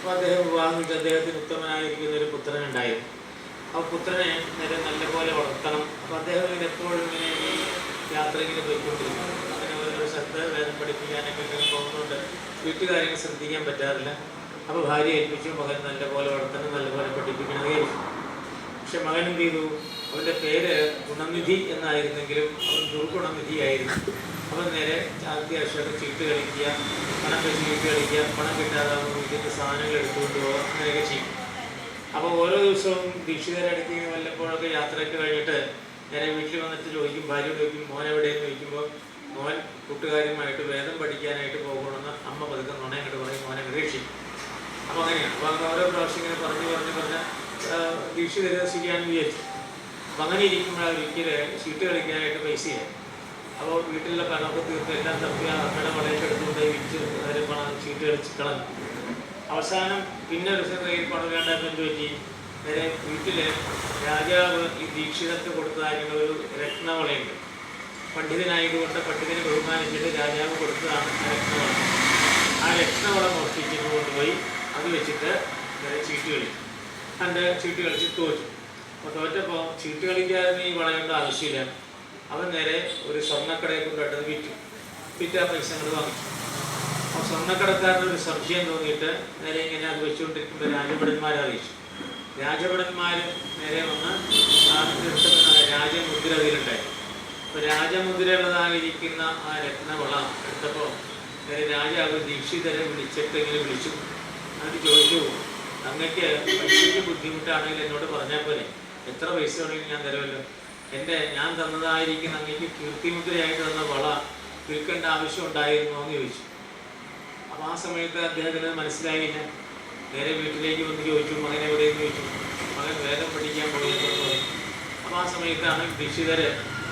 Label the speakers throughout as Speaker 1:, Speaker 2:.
Speaker 1: അപ്പോൾ അദ്ദേഹം വിവാഹം കഴിച്ച് അദ്ദേഹത്തിന് ഉത്തമനായിരിക്കുന്ന ഒരു പുത്രനുണ്ടായിരുന്നു. ആ പുത്രനെ നേരെ നല്ലപോലെ വളർത്തണം. അപ്പോൾ അദ്ദേഹം ഇങ്ങനെ എപ്പോഴും ഇങ്ങനെ ഈ യാത്ര ഇങ്ങനെ പോയിക്കൊണ്ടിരിക്കും. അങ്ങനെ ഓരോ സ്ഥലത്ത് വേദം പഠിപ്പിക്കാനൊക്കെ ഇങ്ങനെ പോകുന്നതുകൊണ്ട് വീട്ടുകാര്യങ്ങൾ ശ്രദ്ധിക്കാൻ പറ്റാറില്ല. അപ്പോൾ ഭാര്യ ഏൽപ്പിച്ചു, മകൻ നല്ലപോലെ വളർത്തണം, നല്ലപോലെ പഠിപ്പിക്കണം ഏൽപ്പിച്ചു. പക്ഷെ മകൻ എന്ത് ചെയ്തു? അവൻ്റെ പേര് ഗുണനിധി എന്നായിരുന്നെങ്കിലും അവൻ ദുർഗുണനിധിയായിരുന്നു. അവൻ നേരെ അത്യാവശ്യമൊക്കെ ചീട്ട് കളിക്കുക, പണം വെച്ച് ചീട്ട് കളിക്കുക, പണം കിട്ടാതാകുമ്പോൾ വീട്ടിൽ സാധനങ്ങൾ എടുത്തുകൊണ്ട് പോകുക, അങ്ങനെയൊക്കെ ചെയ്യും. അപ്പോൾ ഓരോ ദിവസവും ദീക്ഷിതരടുത്ത് വല്ലപ്പോഴൊക്കെ യാത്രയൊക്കെ കഴിഞ്ഞിട്ട് നേരെ വീട്ടിൽ വന്നിട്ട് ചോദിക്കും, ഭാര്യയോട് ചോദിക്കും, മോൻ എവിടെയെന്ന് ചോദിക്കുമ്പോൾ മോൻ കൂട്ടുകാരുമായിട്ട് വേദം പഠിക്കാനായിട്ട് പോകണമെന്ന് അമ്മ പതുക്കെ നുണയങ്ങോട്ട് പറയും, മോനെ രക്ഷിക്കും. അപ്പോൾ അങ്ങനെയാണ്. അപ്പോൾ ഓരോ പ്രാവശ്യം ഇങ്ങനെ പറഞ്ഞ് ദീക്ഷിത രസിക്കാമെന്ന് വിചാരിച്ചു. അപ്പം അങ്ങനെ ഇരിക്കുമ്പോൾ ഒരിക്കൽ ചീട്ട് കളിക്കാനായിട്ട് പൈസയായി. അപ്പോൾ വീട്ടിലുള്ള പണമൊക്കെ തീർത്ത് എല്ലാം തപ്പി അമ്മയുടെ വളയൊക്കെ എടുത്തുകൊണ്ട് വിറ്റ് നേരെ പണം ചീട്ട് കളിച്ച് കളഞ്ഞു. അവസാനം പിന്നെ ഒരു ദിവസം കയ്യിൽ പണം വേണ്ടാന്ന് എന്ത് പറ്റി? നേരെ വീട്ടിൽ രാജാവ് ഈ ദീക്ഷിതർക്ക് കൊടുത്തതായിരുന്ന ഒരു രത്നവളയുണ്ട്. പണ്ഡിതനായതുകൊണ്ട് പണ്ഡിതനെ ബഹുമാനിച്ചിട്ട് രാജാവ് കൊടുത്തതാണ് ആ രത്നവള. ആ രത്നവള മോഷ്ടിച്ചിട്ട് കൊണ്ടുപോയി അത് വെച്ചിട്ട് നേരെ ചീട്ട് കളിച്ചു. എൻ്റെ ചീട്ട് കളിച്ച് തോറ്റു. അപ്പോൾ തോറ്റപ്പോൾ ചീട്ട് കളിക്കാതെ ഈ വളയേണ്ട ആവശ്യമില്ല. അവൻ നേരെ ഒരു സ്വർണ്ണക്കടയെ കൊണ്ടുപോയിട്ട് വിറ്റ് ആ പൈസ അങ്ങോട്ട് വാങ്ങിച്ചു. അപ്പോൾ സ്വർണ്ണക്കടക്കാരൻ്റെ ഒരു സംശയം തോന്നിയിട്ട് നേരെ ഇങ്ങനെ അത് വെച്ചുകൊണ്ടിരിക്കുമ്പോൾ രാജഭടന്മാരെ അറിയിച്ചു. രാജഭടന്മാർ നേരെ വന്ന് രാജമുദ്ര അതിലുണ്ടായി. അപ്പോൾ രാജമുദ്രയുള്ളതായിരിക്കുന്ന ആ രത്നവള എടുത്തപ്പോൾ നേരെ രാജാവ് ദീക്ഷിതരെ വിളിച്ചിട്ട് ഇങ്ങനെ വിളിച്ചു. എന്നിട്ട് ചോദിച്ചു, അങ്ങക്ക് പൈസയ്ക്ക് ബുദ്ധിമുട്ടാണെങ്കിൽ എന്നോട് പറഞ്ഞാൽ പോലെ, എത്ര പൈസ വേണമെങ്കിലും ഞാൻ തരുമല്ലോ. ഞാൻ തന്നതായിരിക്കുന്ന അങ്ങക്ക് കീർത്തിമുദ്രയായിട്ട് തന്ന വള വിൽക്കേണ്ട ആവശ്യം ഉണ്ടായിരുന്നോ എന്ന് ചോദിച്ചു. അപ്പോൾ ആ സമയത്ത് അദ്ദേഹത്തിന് മനസ്സിലായില്ല. നേരെ വീട്ടിലേക്ക് വന്ന് ചോദിച്ചു, മകൻ എവിടെയെന്ന് ചോദിച്ചു. മകൻ വേദം പഠിക്കാൻ പോയെന്ന് പറഞ്ഞു. അപ്പോൾ ആ സമയത്താണ് ദീക്ഷിതര്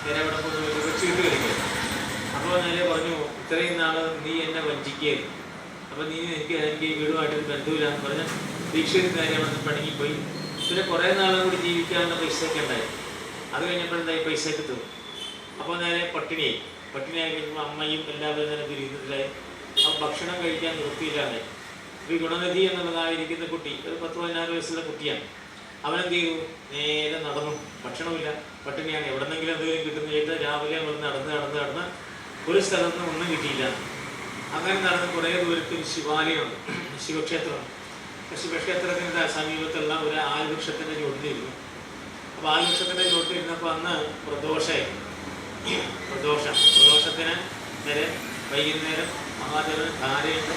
Speaker 1: നേരെ അവിടെ പോകുന്ന ചീട്ട് കളിക്കുക. അപ്പോൾ നേരെ പറഞ്ഞു, ഇത്രയും നാൾ നീ എന്നെ വഞ്ചിക്കുകയായിരുന്നു. അപ്പോൾ എനിക്ക് ഈ വീടുമായിട്ടൊരു ബന്ധമില്ലാന്ന് പറഞ്ഞ് ദീക്ഷിതർ നേരെ വന്ന് പണിങ്ങിപ്പോയി. പിന്നെ കുറേ നാളും കൂടി ജീവിക്കാനുള്ള പൈസയൊക്കെ ഉണ്ടായി. അത് കഴിഞ്ഞപ്പോഴെന്തായി പൈസയൊക്കെ തീർന്നു. അപ്പോൾ നേരെ പട്ടിണിയായി കഴിയുമ്പോൾ അമ്മയും എല്ലാവരും നേരെ ദുരിതത്തിലായി. അപ്പോൾ ഭക്ഷണം കഴിക്കാൻ നിർത്തിയില്ലാതെ ഈ ഗുണനിധി എന്നുള്ളതായിരിക്കുന്ന കുട്ടി ഒരു 10-14 വയസ്സുള്ള കുട്ടിയാണ്. അവനെന്ത് ചെയ്തു? നേരെ നടന്നു. ഭക്ഷണമില്ല, പട്ടിണിയാണ്. എവിടെന്നെങ്കിലും എന്തെങ്കിലും കിട്ടുന്ന രാവിലെ അവർ നടന്ന് ഒരു സ്ഥലത്ത് നിന്ന് ഒന്നും കിട്ടിയില്ല. അങ്ങനെ നടന്ന് കുറേ ദൂരത്തിൽ ശിവാലയമുണ്ട്, ശിവക്ഷേത്രമാണ്. ശിവക്ഷേത്രത്തിൻ്റെ സമീപത്തുള്ള ഒരു ആൽവൃക്ഷത്തിൻ്റെ ചുവട്ടിലിരുന്നു. അപ്പോൾ ആൽവൃക്ഷത്തിൻ്റെ ചുവട്ടിലിരുന്നപ്പോൾ അന്ന് പ്രദോഷത്തിന് നേരെ വൈകുന്നേരം മഹാദേവന് ധാരയുണ്ട്,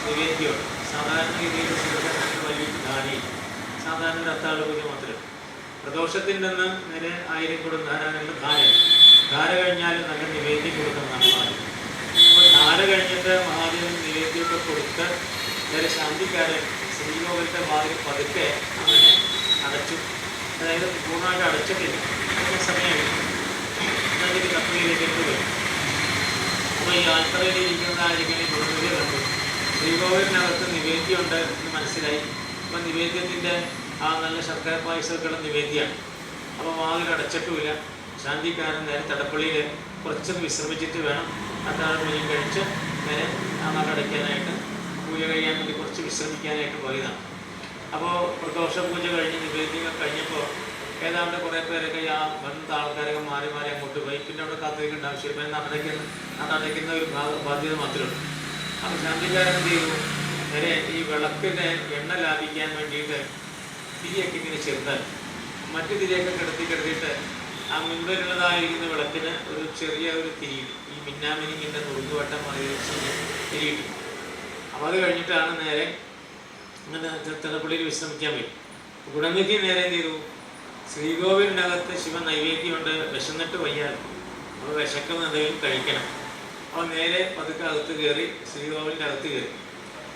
Speaker 1: നിവേദ്യമുണ്ട്. സാധാരണ രീതിയിൽ ശിവക്ഷേത്രത്തിന് വലിയൊരു ധാരയില്ല, സാധാരണ ഒരു അത്താഴ പൂജ മാത്രമേ. പ്രദോഷത്തിൻ്റെ നിന്ന് നേരെ 1000 കുടം ധാരാളം ധാര കഴിഞ്ഞാൽ നല്ല നിവേദ്യം കൊടുക്കുന്നതാണ് മഹാദേവൻ. അപ്പോൾ ധാര കഴിഞ്ഞിട്ട് മഹാദേവന് നിവേദ്യമൊക്കെ കൊടുത്ത് നേരെ ശാന്തിക്കാരൻ ശ്രീകോവിലിൻ്റെ വാതിൽ പതുക്കെ അങ്ങനെ അടച്ചു. അതായത് പൂർണ്ണമായിട്ട് അടച്ചിട്ടില്ല, അങ്ങനെ സമയമില്ല. എന്നതിന് കപ്പലിലേക്ക് വരും. അപ്പോൾ ഈ ആൽത്തറയിലിരിക്കുന്നതായിരിക്കും ഗുണനിധി കണ്ടു. ശ്രീകോവിലിനകത്ത് നിവേദ്യമുണ്ട് എന്ന് മനസ്സിലായി. അപ്പം നിവേദ്യത്തിൻ്റെ ആ നല്ല ശർക്കര പായസമൊക്കെയുള്ള നിവേദ്യമാണ്. അപ്പോൾ വാതിൽ അടച്ചിട്ടുമില്ല. ശാന്തിക്കാരൻ നേരെ തടപ്പള്ളിയിൽ കുറച്ചൊന്ന് വിശ്രമിച്ചിട്ട് വേണം അത്താഴ പൂജ കഴിച്ച് നേരെ ആ നട അടയ്ക്കാനായിട്ട്, പൂജ കഴിയാൻ വേണ്ടി കുറച്ച് വിശ്രമിക്കാനായിട്ട് പോയതാണ്. അപ്പോൾ പ്രദോഷ പൂജ കഴിഞ്ഞ് നിവേദ്യം കഴിഞ്ഞപ്പോൾ ഏതാണ്ട് കുറേ പേരൊക്കെ ആ വന്ന ആൾക്കാരൊക്കെ മാറി അങ്ങോട്ട് പോയി. പിന്നെ അവിടെ കാത്തിരിക്കേണ്ട ആവശ്യമില്ല. നടടയ്ക്കുന്ന ഒരു ബാധ്യത മാത്രമേ ഉള്ളൂ. അപ്പോൾ ശാന്തിക്കാരൻ എന്ത് ചെയ്തു? നേരെ ഈ വിളക്കിൻ്റെ എണ്ണ ലാഭിക്കാൻ വേണ്ടിയിട്ട് തിരിയൊക്കെ ഇങ്ങനെ ചെറുതായി മറ്റു തിരിയൊക്കെ കിടത്തിയിട്ട് ആ മുൻപിലുള്ളതായിരിക്കുന്ന വിളക്കിന് ഒരു ചെറിയ ഒരു തിരി, ഈ മിന്നാമിനിങ്ങിൻ്റെ നുറുങ്ങുവട്ടം തിരിയിട്ടു. അപ്പോൾ അത് കഴിഞ്ഞിട്ടാണ് നേരെ അങ്ങനെ തലപ്പള്ളിയിൽ വിശ്രമിക്കാൻ പോയി. ഗുണനിധി നേരെ എന്ത് ചെയ്തു? ശ്രീകോവിലിനകത്ത് ശിവ നൈവേദ്യമുണ്ട്, വിശന്നിട്ട് വയ്യാൽ, അപ്പോൾ വിശക്കുന്ന എന്തെങ്കിലും കഴിക്കണം. അപ്പോൾ നേരെ പതുക്കെ അകത്ത് കയറി, ശ്രീകോവിലിൻ്റെ അകത്ത് കയറി.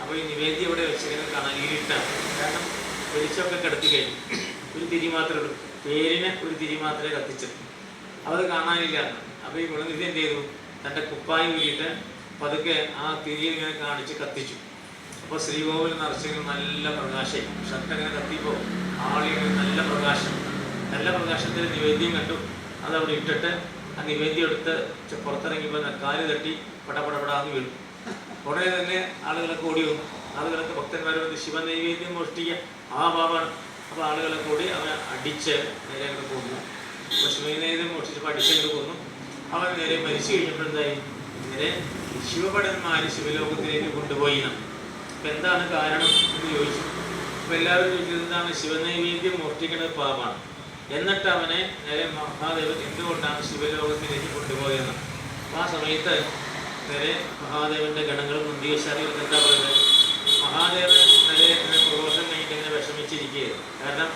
Speaker 1: അപ്പോൾ ഈ നിവേദ്യം ഇവിടെ വെച്ചിങ്ങനെ കാണാൻ ഇരുട്ടാണ്. കാരണം വെളിച്ചമൊക്കെ കിടത്തി കഴിഞ്ഞു. ഒരു തിരി മാത്രമേ ഉള്ളൂ, പേരിന് ഒരു തിരി മാത്രമേ കത്തിച്ചിട്ടു. അപ്പോൾ അത് കാണാനില്ല. അപ്പോൾ ഈ ഗുണനിധി എന്ത് ചെയ്തു? തൻ്റെ കുപ്പായി ഊരിയിട്ട് പതുക്കെ ആ തിരി ഇങ്ങനെ കാണിച്ച് കത്തിച്ചു. അപ്പോൾ ശ്രീകോവിൽ നിറച്ചെങ്കിൽ നല്ല പ്രകാശം. ഷർട്ടങ്ങനെ കത്തിയപ്പോൾ ആളിങ്ങനെ നല്ല പ്രകാശത്തിൽ നിവേദ്യം കണ്ടു. അതവിടെ ഇട്ടിട്ട് ആ നിവേദ്യം എടുത്ത് പുറത്തിറങ്ങിയപ്പോൾ കാല് തട്ടി പടപടപടാന്ന് വീണു. ഉടനെ തന്നെ ആളുകളൊക്കെ ഓടി വന്നു. ആളുകളൊക്കെ ഭക്തന്മാർ വന്ന് ശിവനൈവേദ്യം മോഷ്ടിക്കുക മഹാപാപാണ്. അപ്പോൾ ആളുകളെ കൂടി അവനെ അടിച്ച് നേരെ അങ്ങോട്ട് കൊന്നു. അപ്പോൾ ശിവനൈവേദ്യം മോഷ്ടിച്ചപ്പോൾ അടിച്ചങ്ങോട്ട് കൊന്നു. അവൻ നേരെ മരിച്ചു കഴിഞ്ഞപ്പോൾ എന്തായി, നേരെ ശിവഭടന്മാർ ശിവലോകത്തിലേക്ക് കൊണ്ടുപോയി. അപ്പം എന്താണ് കാരണം എന്ന് ചോദിച്ചു. അപ്പോൾ എല്ലാവരും ചോദിച്ചത് എന്താണ്, ശിവനൈവേദ്യം മോഷ്ടിക്കുന്നത് പാപമാണ്. എന്നിട്ട് അവനെ നേരെ മഹാദേവൻ എന്തുകൊണ്ടാണ് ശിവലോകത്തിലേക്ക് കൊണ്ടുപോയെന്ന്. അപ്പോൾ ആ സമയത്ത് നേരെ മഹാദേവന്റെ ഗണങ്ങളും നന്ദികേശാദികളൊക്കെ എന്താ പറയുന്നത്, മഹാദേവൻ നേരെ പ്രദോഷം കഴിഞ്ഞിട്ട് ഇങ്ങനെ വിഷമിച്ചിരിക്കുകയായിരുന്നു. കാരണം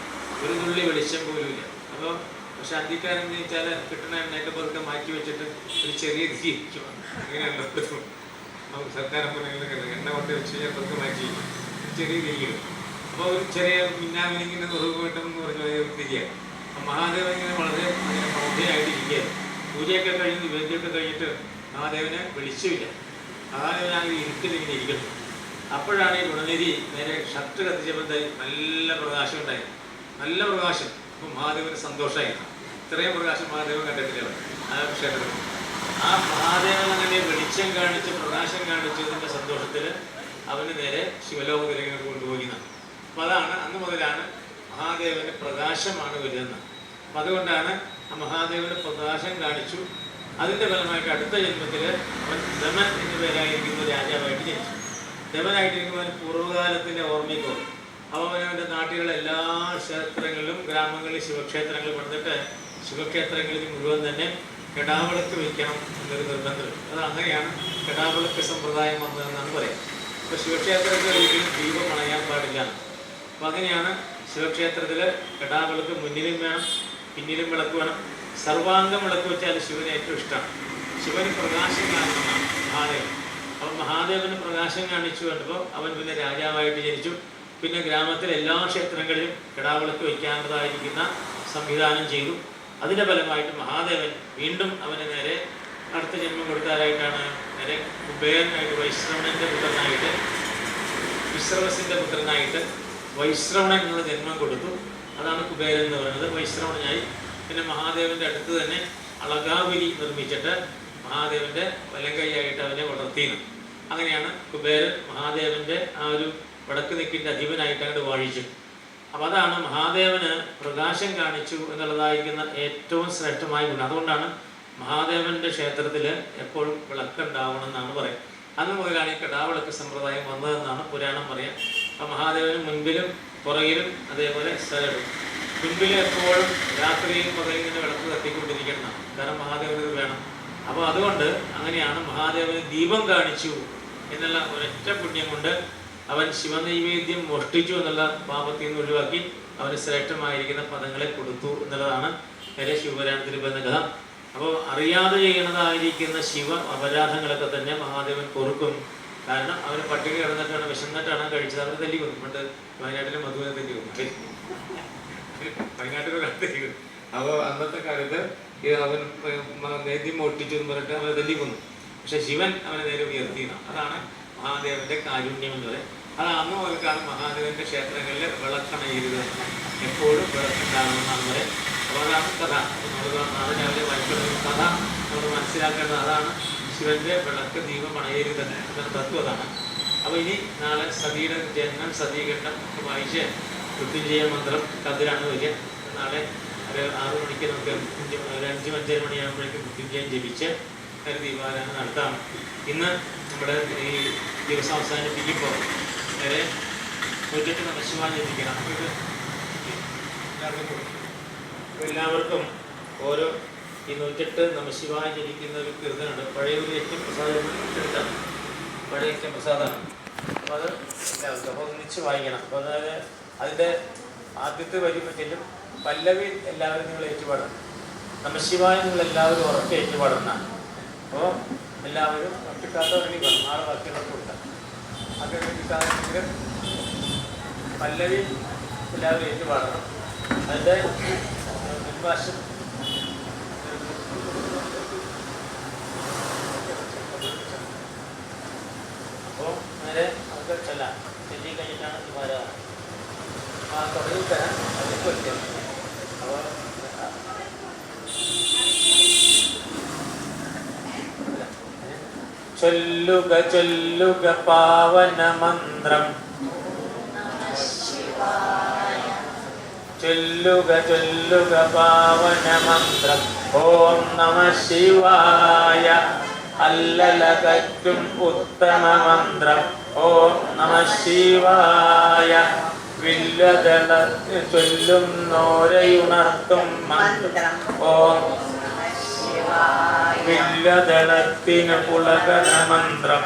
Speaker 1: ഒരു തുള്ളി വെളിച്ചം പോലും ഇല്ല. അപ്പോൾ പക്ഷെ അന്തിക്കാരൻ എന്ന് വെച്ചാൽ കിട്ടുന്ന എണ്ണയൊക്കെ പുറത്ത് മാറ്റി വെച്ചിട്ട് ഒരു ചെറിയ തീരിക്കും. അങ്ങനെയല്ല സർക്കാർ എണ്ണ കൊണ്ട് വെച്ച് കഴിഞ്ഞാൽ പുറത്ത് മാറ്റി ചെറിയ തിരിക്കും. അപ്പോൾ ഒരു ചെറിയ മിന്നാമിനിങ്ങിൻ്റെ നുറുക് കിട്ടുമെന്ന് പറഞ്ഞ തിരിയാണ്. അപ്പം മഹാദേവൻ ഇങ്ങനെ വളരെ അങ്ങനെ പ്രൗഢയായിട്ടിരിക്കുകയായിരുന്നു. പൂജയൊക്കെ കഴിഞ്ഞ് നിവേദ്യമൊക്കെ കഴിഞ്ഞിട്ട് മഹാദേവനെ വിളിച്ചുമില്ല. മഹാദേവൻ ആ ഇരുട്ടിൽ ഇങ്ങനെ ഇരിക്കുന്നു. അപ്പോഴാണ് ഈ ഗുണനിധി നേരെ ഷർട്ട് കത്തിച്ചപ്പോൾ നല്ല പ്രകാശം ഉണ്ടായിരുന്നു, നല്ല പ്രകാശം. അപ്പം മഹാദേവന് സന്തോഷമായിരുന്നു. ഇത്രയും പ്രകാശം മഹാദേവൻ കണ്ടിട്ടില്ല ആ ക്ഷേത്രത്തിൽ. ആ മഹാദേവൻ അങ്ങനെ വെളിച്ചം കാണിച്ച് പ്രകാശം കാണിച്ചതിൻ്റെ സന്തോഷത്തിൽ അവന് നേരെ ശിവലോകത്തിലേക്ക് കൊണ്ടുപോകുന്നത്. അപ്പം അതാണ് അന്ന് മുതലാണ് മഹാദേവന് പ്രകാശമാണ് വരുന്നത്. അപ്പം അതുകൊണ്ടാണ് ആ മഹാദേവന് പ്രകാശം കാണിച്ചു. അതിൻ്റെ ഫലമായിട്ട് അടുത്ത ജന്മത്തിൽ അവൻ ദമൻ എന്ന പേരായിരിക്കുന്ന രാജാവായിട്ട് ജനിച്ചു. ദമനായിട്ടിരിക്കുമ്പോൾ പൂർവ്വകാലത്തിൻ്റെ ഓർമ്മയ്ക്ക് വന്നു. അപ്പോൾ അവനവൻ്റെ നാട്ടിലുള്ള എല്ലാ ക്ഷേത്രങ്ങളിലും ഗ്രാമങ്ങളിലും ശിവക്ഷേത്രങ്ങൾ പണിതിട്ട് ശിവക്ഷേത്രങ്ങളിൽ മുഴുവൻ തന്നെ കെടാവിളക്ക് വയ്ക്കണം എന്നൊരു നിർബന്ധമുണ്ട്. അത് അങ്ങനെയാണ് കെടാവിളക്ക് സമ്പ്രദായം വന്നതെന്നാണ് പറയുന്നത്. അപ്പോൾ ശിവക്ഷേത്രത്തിൽ ഒരിക്കലും ദീപം അണയാൻ പാടില്ല. അപ്പോൾ അങ്ങനെയാണ് ശിവക്ഷേത്രത്തിൽ കെടാവിളക്ക് മുന്നിലും വേണം, പിന്നിലും വിളക്ക് വേണം. സർവാംഗം വിളക്ക് വെച്ചാൽ ശിവന് ഏറ്റവും ഇഷ്ടമാണ്. ശിവന് പ്രകാശം കാണിക്കുന്നതാണ് മഹാദേവൻ. അപ്പം മഹാദേവന് പ്രകാശം കാണിച്ചു കണ്ടപ്പോൾ അവൻ പിന്നെ രാജാവായിട്ട് ജനിച്ചു. പിന്നെ ഗ്രാമത്തിലെ എല്ലാ ക്ഷേത്രങ്ങളിലും കിടാവിളക്ക് വയ്ക്കാനുള്ളതായിരിക്കുന്ന സംവിധാനം ചെയ്തു. അതിൻ്റെ ഫലമായിട്ട് മഹാദേവൻ വീണ്ടും അവന് നേരെ അടുത്ത ജന്മം കൊടുത്താലായിട്ടാണ് നേരെ കുബേരനായിട്ട് വൈശ്രവണൻ്റെ പുത്രനായിട്ട് വിശ്രവസിൻ്റെ പുത്രനായിട്ട് വൈശ്രവണൻ എന്നുള്ള ജന്മം കൊടുത്തു. അതാണ് കുബേരൻ എന്ന് പറയുന്നത്. വൈശ്രവണനായി പിന്നെ മഹാദേവൻ്റെ അടുത്ത് തന്നെ അളകാപുരി നിർമ്മിച്ചിട്ട് മഹാദേവൻ്റെ വലങ്കൈയായിട്ട് അവനെ വളർത്തിയിരുന്നു. അങ്ങനെയാണ് കുബേരൻ മഹാദേവൻ്റെ ആ ഒരു വടക്ക് ദിക്കിൻ്റെ അധിപനായിട്ട് അങ്ങോട്ട് വാഴിച്ചു. അപ്പം അതാണ് മഹാദേവന് പ്രകാശം കാണിച്ചു എന്നുള്ളതായിരിക്കുന്ന ഏറ്റവും ശ്രേഷ്ഠമായ ഗുണം. അതുകൊണ്ടാണ് മഹാദേവൻ്റെ ക്ഷേത്രത്തിൽ എപ്പോഴും വിളക്കുണ്ടാവണം എന്നാണ് പറയുന്നത്. അന്ന് മുതലാണ് ഈ കെടാവിളക്ക് സമ്പ്രദായം വന്നതെന്നാണ് പുരാണം പറയാം. അപ്പം മഹാദേവന് മുൻപിലും പുറകിലും അതേപോലെ സ്ഥലവും. മുൻപിൽ എപ്പോഴും രാത്രിയും പകലും ഇങ്ങനെ വിളക്ക് തട്ടിക്കൊണ്ടിരിക്കണം, കാരണം മഹാദേവന് ഇത് വേണം. അപ്പോൾ അതുകൊണ്ട് അങ്ങനെയാണ് മഹാദേവന് ദീപം കാണിച്ചു എന്നുള്ള ഒരൊറ്റ പുണ്യം കൊണ്ട് അവൻ ശിവനൈവേദ്യം മോഷ്ടിച്ചു എന്നുള്ള പാപത്തിൽ നിന്ന് ഒഴിവാക്കി അവന് ശ്രേഷ്ഠമായിരിക്കുന്ന പദങ്ങളെ കൊടുത്തു എന്നുള്ളതാണ് നേരെ ശിവപുരാണത്തിൽ പറയുന്ന കഥ. അപ്പോൾ അറിയാതെ ചെയ്യുന്നതായിരിക്കുന്ന ശിവ അപരാധങ്ങളൊക്കെ തന്നെ മഹാദേവൻ പൊറുക്കും. കാരണം അവന് പട്ടിണി കിടന്നിട്ടാണ്, വിശന്നിട്ടാണ് കഴിച്ചത്. അവർ തല്ലി കൊന്നു. പണ്ട് വയനാട്ടിലെ മധുവിനെ തല്ലി കൊന്നു, വയനാട്ടിലെ തല്ലി കൊന്നു. അപ്പോൾ അന്നത്തെ കാലത്ത് അവൻ നേദ്യം മോഷ്ടിച്ചു എന്ന് പറഞ്ഞിട്ട് അവരെ തല്ലി കൊന്നു. പക്ഷെ ശിവൻ അവനെ നേരെ ഉയർത്തിയാണ്. അതാണ് മഹാദേവന്റെ കാരുണ്യം എന്ന് പറയും. അത് അന്ന് മുതൽക്കാണ് മഹാദേവന്റെ ക്ഷേത്രങ്ങളിൽ വിളക്കണയരുത്, എപ്പോഴും വിളക്കുണ്ടാകുമെന്നാണ് പറയും. അപ്പോൾ അതാണ് കഥ. നാളെ രാവിലെ വായിക്കുന്ന കഥ നമ്മൾ മനസ്സിലാക്കേണ്ടത് അതാണ്. ശിവന്റെ വിളക്ക് ദീപം അണയരുത് എന്ന തത്വം അതാണ്. അപ്പോൾ ഇനി നാളെ സതിയുടെ ജന്മം സതീകണ്ഠം ഒക്കെ വായിച്ച് മൃത്യുഞ്ജയ മന്ത്രം കതിരാണ് വരിക. നാളെ ഒരു 6 മണിക്ക് നമുക്ക് ഒരു 5-5:30 മണിയാകുമ്പോഴേക്കും മൃത്യുഞ്ജയം ജപിച്ച് ഒരു ദീപാരാധന നടത്താം. ഇന്ന് നമ്മുടെ ഈ ദിവസം അവസാനിപ്പിക്കുമ്പോൾ നേരെ 108 നമഃശിവായ ജപിക്കണം. എല്ലാവർക്കും ഓരോ ഈ 108 നമഃശിവായ ജപിക്കുന്ന ഒരു കീർത്തനുണ്ട്. പഴയ ഒരു യജ്ഞപ്രസാദം എടുത്താണ്, പഴയ യജ്ഞപ്രസാദമാണ്. അപ്പോൾ അത് എല്ലാവർക്കും ഒന്നിച്ച് വായിക്കണം. അപ്പോൾ അതായത് അതിൻ്റെ ആദ്യത്തെ വരി പറ്റിലും പല്ലവി എല്ലാവരും നിങ്ങൾ ഏറ്റുപാടണം. നമഃശിവായ നിങ്ങൾ എല്ലാവരും ഉറക്കെ ഏറ്റുപാടുന്നതാണ്. അപ്പോൾ എല്ലാവരും കിട്ടാത്തവരെങ്കിൽ വേണം, നാളെ ബാക്കിയുള്ളവർക്ക് കൊടുക്കാം. അങ്ങനെ കിട്ടാതെങ്കിൽ പല്ലവി എല്ലാവരും ഏറ്റുപാടണം. അതിൻ്റെ മുൻവാശം അപ്പോൾ നേരെ നമുക്ക് ചെല്ലാം. ചെല്ലി കഴിഞ്ഞിട്ടാണ് ദീപാരാധന. ആ തുടങ്ങി തരാൻ അതിലേക്ക് വയ്ക്കാം. അപ്പോൾ ചൊല്ലുക ചൊല്ലുക പാവന മന്ത്രം, ചൊല്ലുക ചൊല്ലുക പാവന മന്ത്രം. ഓം നമ ശിവായ. അല്ലലകറ്റും ഉത്തമ മന്ത്രം. ഓം നമ ശിവായ. വില്ലതള ചൊല്ലുന്നോരയുണർത്തും മന്ത്രം. ഓം വില്ലതളത്തിന് പുളകന മന്ത്രം.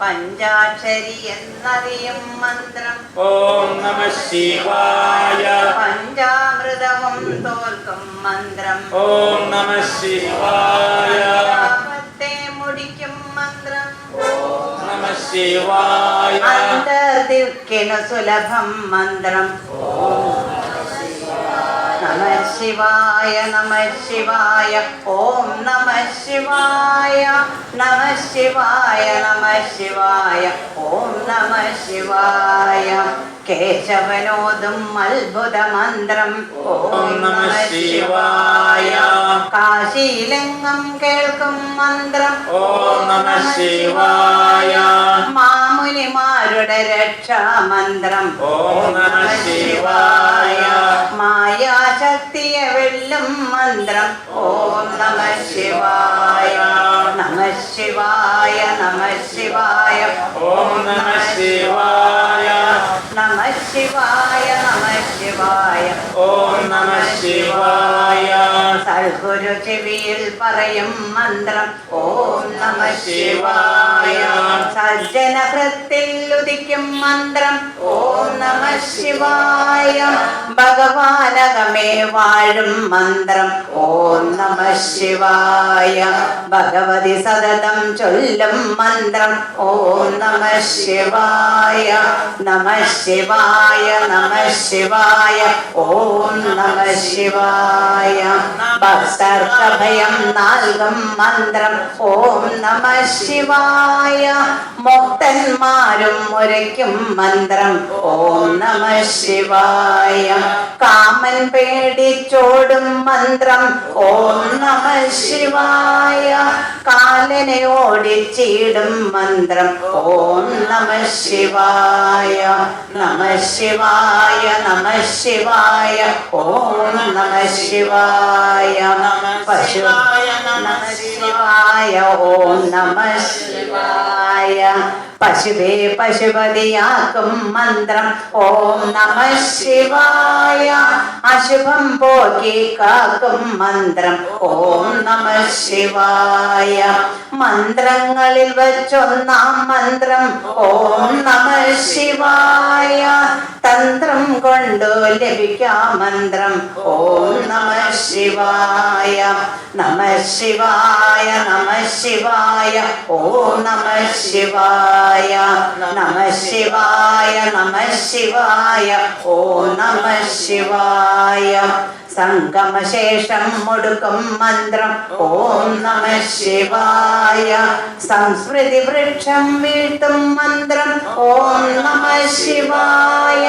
Speaker 2: പഞ്ചാക്ഷരി എന്നറിയും മന്ത്രം.
Speaker 1: ഓം നമ ശിവായ.
Speaker 2: പഞ്ചാമൃതവും തോൽക്കും മന്ത്രം.
Speaker 1: ഓം നമ ശിവായ.
Speaker 2: പാപത്തെ മുടിക്കും മന്ത്രം.
Speaker 1: ഓം നമ ശിവായ.
Speaker 2: അന്തർദിക്കിനു സുലഭം മന്ത്രം. നമ ശിവായ നമ ശിവായ. ഓം നമ ശിവായ. നമ ശിവായ നമ ശിവായ. ഓം നമ ശിവായ. കേശവനോദും അത്ഭുത മന്ത്രം. ഓം നമ ശിവായ. കാശിയിലെങ്ങും കേൾക്കും മന്ത്രം.
Speaker 1: ഓം നമ ശിവായ.
Speaker 2: മാമുനിമാരുടെ രക്ഷാമന്ത്രം.
Speaker 1: ഓം നമ ശിവായ.
Speaker 2: മായാശക്തിയെ വെല്ലും മന്ത്രം. ഓം നമ ശിവായ. നമ ശിവായ നമ ശിവായ.
Speaker 1: ഓം നമ ശിവായ.
Speaker 2: നമ ശിവായ നമ ശിവായ.
Speaker 1: ഓം നമ ശിവായ.
Speaker 2: സൽഗുരു ചെവിയിൽ പറയും മന്ത്രം. ഓം നമ ശിവായ. സജ്ജന ഹൃത്തിൽ ഉദിക്കും മന്ത്രം. ഓം നമ ശിവായ. ഭഗവാനകമേ വാഴും മന്ത്രം. ഓം നമ ശിവായ. ഭഗവതി സതതം ചൊല്ലും മന്ത്രം. ഓം നമ ശിവായ. നമ ശിവായ നമ ശിവായ. ഓം നമ ശിവായ. ഭക്തർക്ക് ഭയം നൽകും മന്ത്രം. ഓം നമ ശിവായ. മുക്തന്മാരും ഉരയ്ക്കും മന്ത്രം. ഓം നമ ശിവായ. കാമൻ പേടിച്ചോടും മന്ത്രം. ഓം നമ ശിവായ. കാലനെ ഓടിച്ചിടും മന്ത്രം. ഓം നമ ശിവായ. നമ ശിവായ നമ ശിവായ. ഓം നമ ശിവായ. പശുവായ നമ ശിവായ. ഓം നമ ശിവായ. പശുവേ പശുപതിയാക്കും മന്ത്രം. ഓം നമ ശിവായ. അശുഭം പോക്കി കാക്കും മന്ത്രം. ഓം നമ ശിവായ. മന്ത്രങ്ങളിൽ വച്ചൊന്നാം മന്ത്രം. ഓം നമ ശിവായ. തന്ത്രം കൊണ്ടു ലഭിക്കാം മന്ത്രം. ഓം നമ ശിവായ. നമ ശിവായ നമ ശിവായ. ഓം നമ ശിവായ. നമ ശിവായ നമ ശിവായ. ഓം നമ ശിവായ. സംഗമശേഷം മുടുക്കും മന്ത്രം. ഓം നമ ശിവായ. സംസ്മൃതി വൃക്ഷം വീഴ്ത്തും മന്ത്രം. ഓം നമ ശിവായ.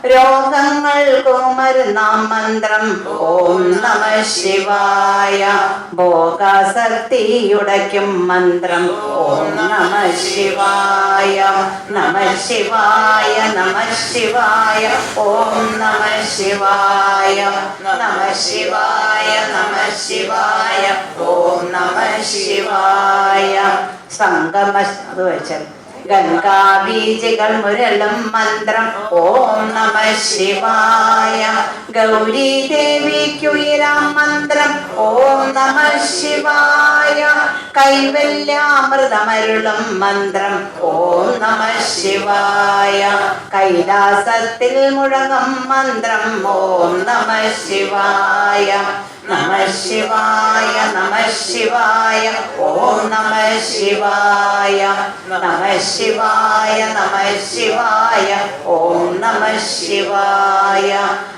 Speaker 2: രോഗങ്ങൾക്കു മരുന്നാം മന്ത്രം. ഓം നമ ശിവായ. ഭോഗാസക്തിയുടയ്ക്കും മന്ത്രം. ഓം നമ ശിവായ. നമ ശിവായ നമ ശിവായ. ഓം നമ ശിവായ. നമ ശിവായ നമ ശിവായ. ഓം നമ ശിവായ. സംഗമ വെച്ചൽ ഗംഗാബീജകൾ മുരളും മന്ത്രം. ഓം നമ ശിവായ. ഗൗരീ ദേവിക്കുയരാം മന്ത്രം. ഓം നമ ശിവായ. കൈവല്യാമൃതമരുളും മന്ത്രം. ഓം നമ ശിവായ. കൈലാസത്തിൽ മുഴങ്ങും മന്ത്രം. ഓം നമ ശിവായ. നമ ശിവായ നമ ശിവായ. ഓം നമ ശിവായ. നമ ശിവായ നമ ശിവായ. ഓം നമ ശിവായ.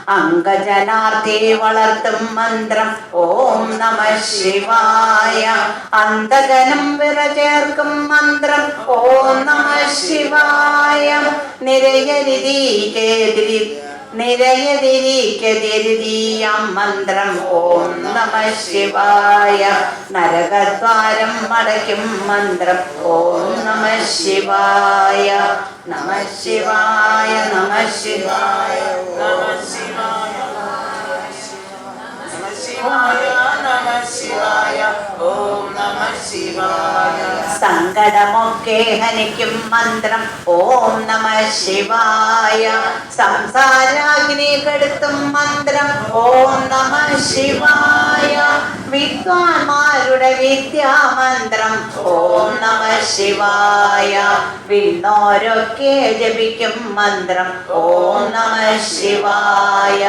Speaker 2: അംഗജനാർത്ഥി വളർത്തും മന്ത്രം. ഓം നമ ശിവായ. അന്തകനം വിറചേർക്കും മന്ത്രം. ഓം നമ ശിവായ. നിരയരിതി നിരയതിരിക്കതിരുതീയം മന്ത്രം ഓം നമ ശിവായ. നരകദ്വാരം മടയ്ക്കും മന്ത്രം ഓം നമ ശിവായ. നമ ശിവായ നമ ശിവായ നമ ശിവായ നമ ശിവായ ഓം നമ ശിവായ. സങ്കടമൊക്കെ ഹനിക്കും മന്ത്രം ഓം നമ ശിവായ. സംസാരാഗ്നി കെടുത്തും മന്ത്രം ഓം നമ ശിവായ. വിദ്വാൻമാരുടെ വിദ്യാമന്ത്രം ഓം നമ ശിവായ. വിണ്ണോരൊക്കെ ജപിക്കും മന്ത്രം ഓം നമ ശിവായ.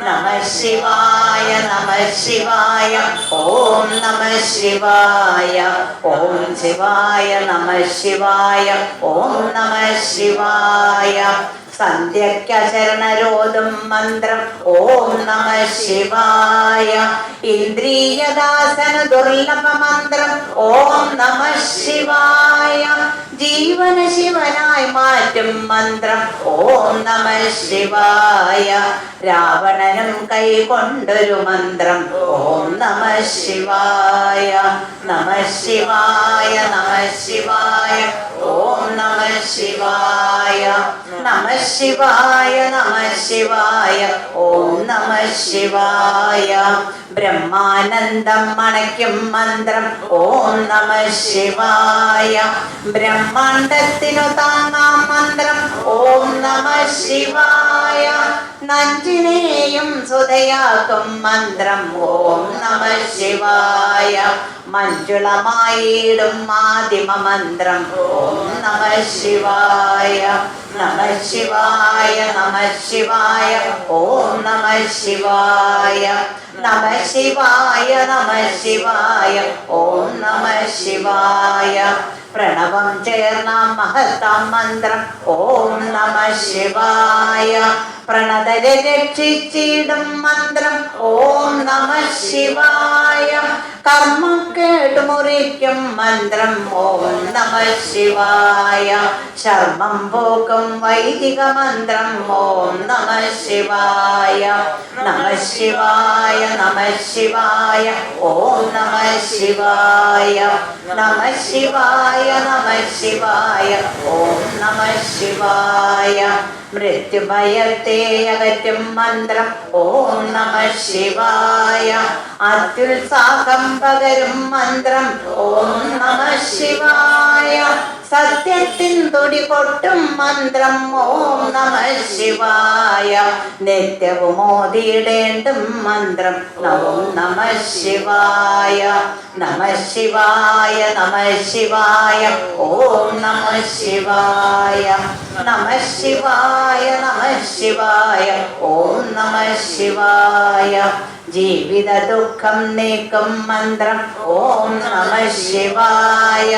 Speaker 2: നമ ശിവായ നമ ശിവായ ഓം നമ ശിവായ. ഓം ശിവായ നമ ശിവായ ഓം നമ ശിവായ. സന്ധ്യക്കശരണരോധം മന്ത്രം ഓം നമ ശിവായ. ഇന്ദ്രിയദാസന ദുർലഭ മന്ത്രം ഓം നമ ശിവായ. ജീവന ശിവനായി മാറ്റും മന്ത്രം ഓം നമ ശിവായ. രാവണനും കൈകൊണ്ടൊരു മന്ത്രം ഓം നമ ശിവായ. നമ ശിവായ നമ ശിവായ ഓം നമ ശിവായ. നമ ശിവായ നമ ശിവായ ഓം നമ ശിവായ. ബ്രഹ്മാനന്ദം മണയ്ക്കും മന്ത്രം ഓം നമ ശിവായ. ബ്രഹ്മാണ്ടത്തിനു താങ്ങാം മന്ത്രം ഓം നമ ശിവായ. നഞ്ചിനെയും സുതയാക്കും മന്ത്രം ഓം നമ ശിവായ. മഞ്ജുളമായിടും ആദിമ മന്ത്രം ഓം നമ ശിവായ. നമ ശിവായ നമ ശിവായ ഓം നമ ശിവായ. നമ ശിവായ നമ ശിവായ ഓം നമ ശിവായ. പ്രണവം ചേർന്ന മഹത്താം മന്ത്രം ഓം നമ ശിവായ. പ്രണതരെ രക്ഷിച്ചിടും മന്ത്രം ഓം നമ ശിവായ. കർമ്മം കേട്ടുമുറിക്കും മന്ത്രം ഓം നമ ശിവായ. ശർമ്മം പോക്കും വൈദിക മന്ത്രം ഓം നമ ശിവായ. നമ ശിവായ നമ ശിവായ ഓം നമ ശിവായ. നമ ശിവായ നമ ശിവായ ഓം നമ ശിവായ. മൃത്യുഭയത്തെ അകറ്റും മന്ത്രം ഓം നമ ശിവായ. അത്യുത്സാഹം പകരും മന്ത്രം ഓം നമ ശിവായ. സത്യത്തിൻ തുടി പൊട്ടും മന്ത്രം ഓം നമ ശിവായ. നിത്യവും ഓതിയിടേണ്ടും മന്ത്രം ഓം നമ ശിവായ. നമ ശിവായ നമ ശിവായ ഓം നമ ശിവായ. നമ ശിവായ നമ ശിവായ ഓം നമ ശിവായ. ജീവിത ദുഃഖം നീക്കും മന്ത്രം ഓം നമ ശിവായ.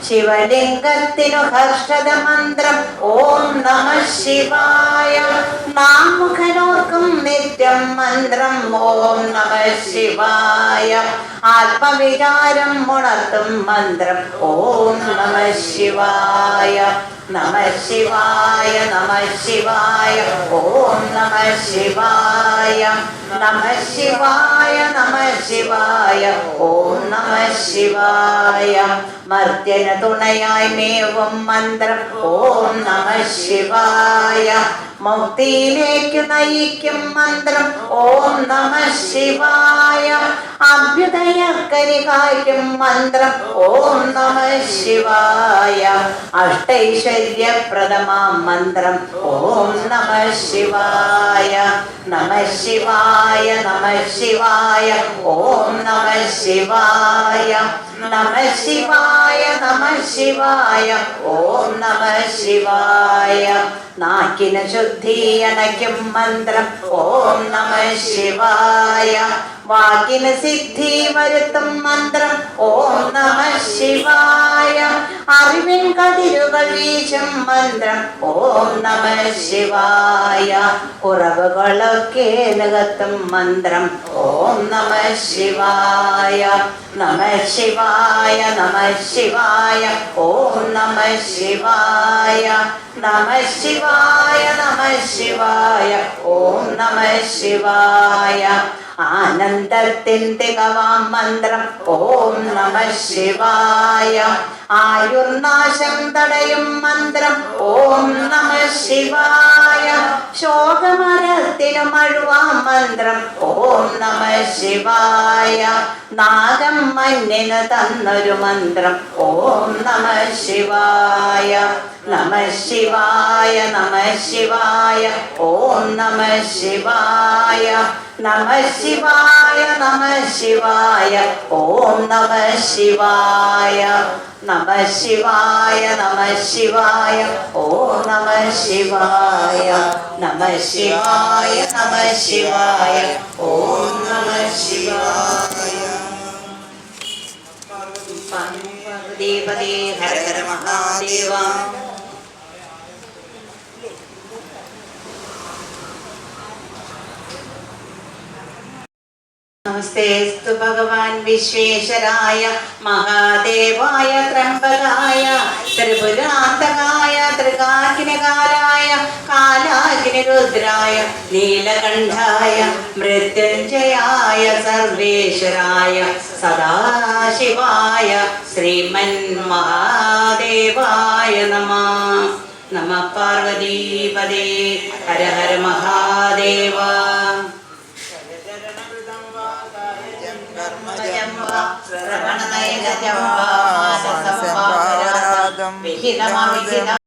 Speaker 2: ശിവലിംഗത്തിനു ഹർഷത മന്ത്രം ഓം നമ ശിവായ. നാമുഖനോർക്കും നിത്യം മന്ത്രം ഓം നമ ശിവായ. ആത്മവിചാരം ഉണർത്തും മന്ത്രം ഓം നമ ശിവായ. നമ ശിവായ നമ ശിവായ ഓം നമ ശിവായ. നമ ശിവായ നമ ശിവായ ഓം നമ ശിവായ. മർത്യന് തുണയായി മേവും മന്ത്രം ഓം നമ ശിവായ. മുക്തിയിലേക്കു നയിക്കും മന്ത്രം ഓം നമ ശിവായ. അഭ്യുദയക്കരികായ്ക്കും മന്ത്രം ഓം നമ ശിവായ. അഷ്ടൈശ്വര്യപ്രദമാം മന്ത്രം ഓം നമ ശിവായ. നമ ശിവായ നമ ശിവായ ഓം നമ ശിവായ. നമ ശിവായ നമ ശിവായ ഓം നമ ശിവായ. നാക്കിന് ശുദ്ധിയണയ്ക്കും മന്ത്രം ഓം നമ ശിവായ. വാക്കിന് സിദ്ധി വരുത്തും മന്ത്രം ഓം നമ ശിവായ. അറിവിൻ കതിരുകൾ വീശും മന്ത്രം ഓം നമ ശിവായ. കുറവുകളൊക്കെ നികത്തും മന്ത്രം ഓം നമ ശിവായ. നമ ശിവായ നമ ശിവായ ഓം നമ ശിവായ. നമ ശിവായ നമ ശിവായ ഓം നമ ശിവായ. ആനന്ദത്തിൻ തികവാം മന്ത്രം ഓം നമ ശിവായ. ആയുർനാശം തടയും മന്ത്രം ഓം നമ ശിവായ. ശോകമരത്തിനു മഴുവാം മന്ത്രം ഓം നമ ശിവായ. നാഗം മഞ്ഞിന് തന്നൊരു മന്ത്രം ഓം നമ ശിവായ. നമ ശിവായ നമ ശിവായ ഓം നമ ശിവായ. നമ ശിവായ നമ ശിവായ ഓം നമ ശിവായ. നമ ശിവായ നമ ശിവായ ഓം നമ ശിവായ. നമ ശിവായ നമ ശിവായ ഓം നമ ശിവായ. പാർവതീപതി ഹര ഹര മഹാദേവ. നമസ്തേസ്തു ഭഗവാൻ വിശ്വേശ്വരായ മഹാദേവായ ത്രംബകായ ത്രിപുരാന്തകായ ത്രികാഗ്നികാലായ കാലാഗ്നിരുദ്രായ നീലകണ്ഠായ മൃത്യുഞ്ജയായ സർവേശ്വരായ സദാശിവായ ശ്രീമൻ മഹാദേവായ നമഃ. നമഃ പാർവതീപദേ ഹര ഹര മഹാദേവ. ശ്രവണനയനജം വാ മാനസം വാ വിഹിതമവിഹിതം